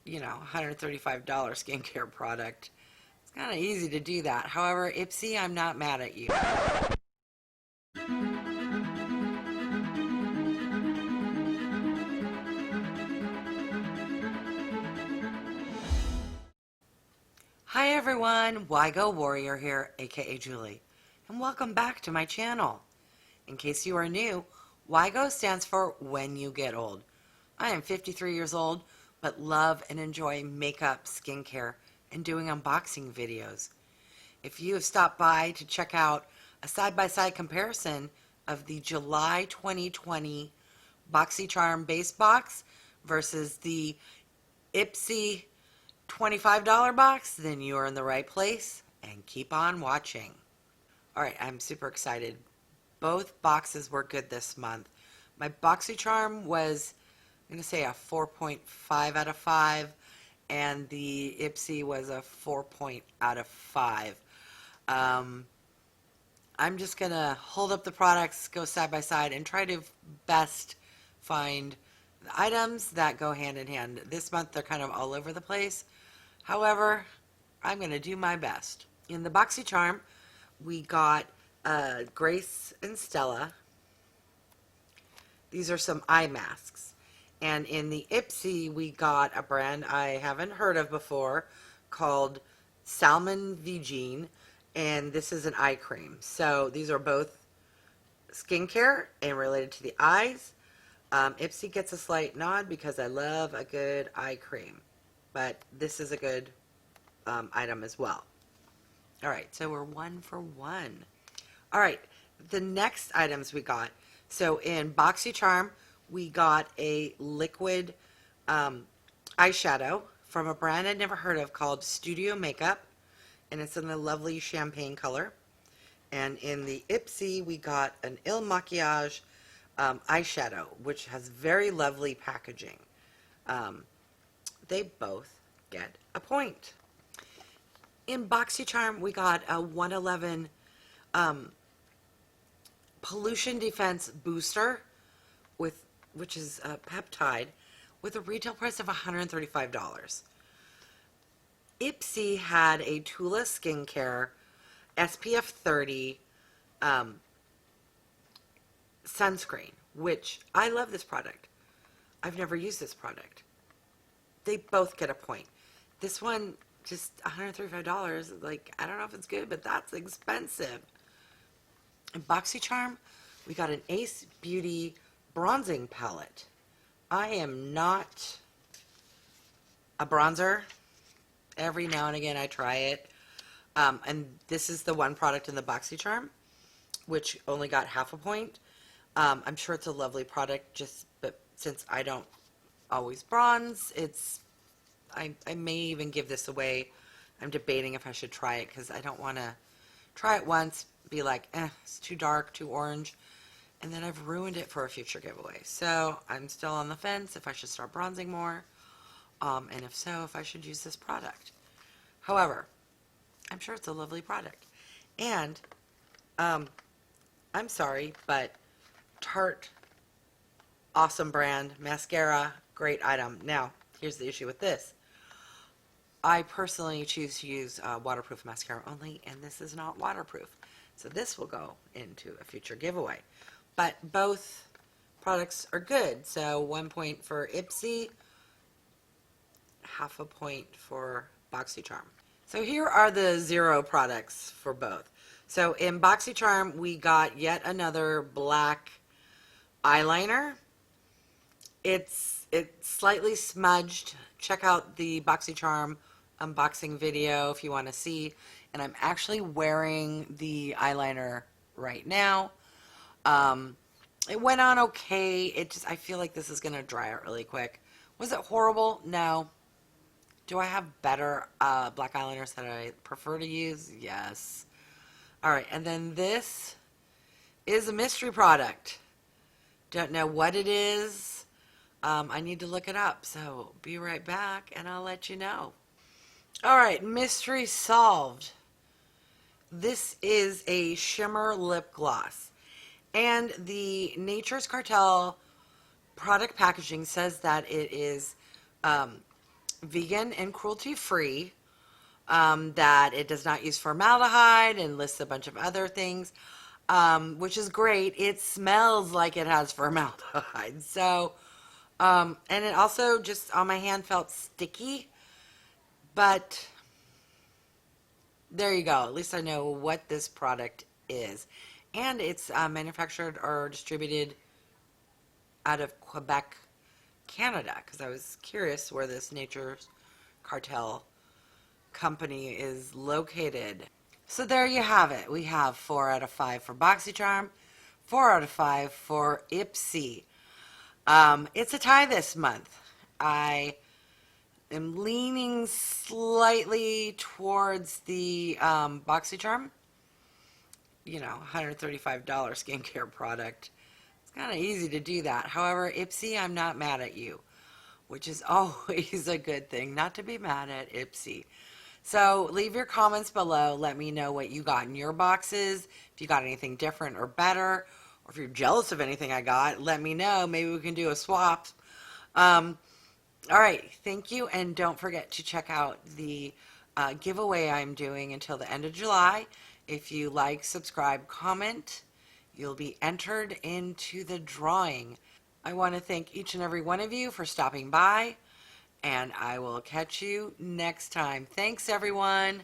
$135 skincare product. It's kind of easy to do that. However, Ipsy, I'm not mad at you. Hi everyone, Go Warrior here, aka Julie, and welcome back to my channel. In case you are new, Go stands for When You Get Old. I am 53 years old, but love and enjoy makeup, skincare, and doing unboxing videos. If you have stopped by to check out a side-by-side comparison of the July 2020 Boxycharm base box versus the Ipsy $25 box, then you are in the right place, and keep on watching. Alright, I'm super excited. Both boxes were good this month. My Boxycharm was, I'm going to say, a 4.5 out of 5, and the Ipsy was a 4 out of 5. I'm just going to hold up the products, go side by side, and try to best find the items that go hand in hand. This month they're kind of all over the place. However, I'm going to do my best. In the Boxycharm, we got Grace and Stella. These are some eye masks. And in the Ipsy, we got a brand I haven't heard of before called Salmon Vigine. And this is an eye cream. So these are both skincare and related to the eyes. Ipsy gets a slight nod because I love a good eye cream. But this is a good item as well. Alright, so we're 1 for 1. Alright, the next items we got. So in Boxycharm, we got a liquid eyeshadow from a brand I'd never heard of called Studiomakeup. And it's in a lovely champagne color. And in the Ipsy, we got an MAKIAGE eyeshadow, which has very lovely packaging. They both get a point. In Boxycharm, we got a 111 pollution defense booster, which is a peptide, with a retail price of $135. Ipsy had a Tula Skincare SPF 30 sunscreen, which I love this product. I've never used this product. They both get a point. This one, just $135. Like, I don't know if it's good, but that's expensive. In Boxycharm, we got an Ace Beauty bronzing palette. I am not a bronzer. Every now and again I try it. And this is the one product in the Boxycharm, which only got half a point. I'm sure it's a lovely product, but since I don't always bronze, I may even give this away. I'm debating if I should try it because I don't want to try it once, be like, it's too dark, too orange, and then I've ruined it for a future giveaway. So I'm still on the fence if I should start bronzing more, and if so, if I should use this product. However, I'm sure it's a lovely product. And I'm sorry, but Tarte, awesome brand, mascara, great item. Now, here's the issue with this. I personally choose to use waterproof mascara only, and this is not waterproof. So this will go into a future giveaway. But both products are good. So 1 point for Ipsy, half a point for Boxycharm. So here are the 0 products for both. So in Boxycharm, we got yet another black eyeliner. It's slightly smudged. Check out the Boxycharm unboxing video if you want to see. And I'm actually wearing the eyeliner right now. It went on okay. I feel like this is going to dry out really quick. Was it horrible? No. Do I have better black eyeliners that I prefer to use? Yes. Alright, and then this is a mystery product. Don't know what it is. I need to look it up, so be right back and I'll let you know. Alright, mystery solved. This is a shimmer lip gloss. And the Nature's Cartel product packaging says that it is vegan and cruelty free, that it does not use formaldehyde and lists a bunch of other things, which is great. It smells like it has formaldehyde. So, and it also just on my hand felt sticky, but there you go. At least I know what this product is. And it's manufactured or distributed out of Quebec, Canada, because I was curious where this Nature's Cartel company is located. So there you have it. We have 4 out of 5 for Boxycharm, 4 out of 5 for Ipsy. It's a tie this month. I am leaning slightly towards the Boxycharm. You know, $135 skincare product. It's kind of easy to do that. However, Ipsy, I'm not mad at you, which is always a good thing, not to be mad at Ipsy. So leave your comments below. Let me know what you got in your boxes. If you got anything different or better, or if you're jealous of anything I got, let me know. Maybe we can do a swap. All right. Thank you. And don't forget to check out the giveaway I'm doing until the end of July. If you like, subscribe, comment, you'll be entered into the drawing. I want to thank each and every one of you for stopping by, and I will catch you next time. Thanks, everyone.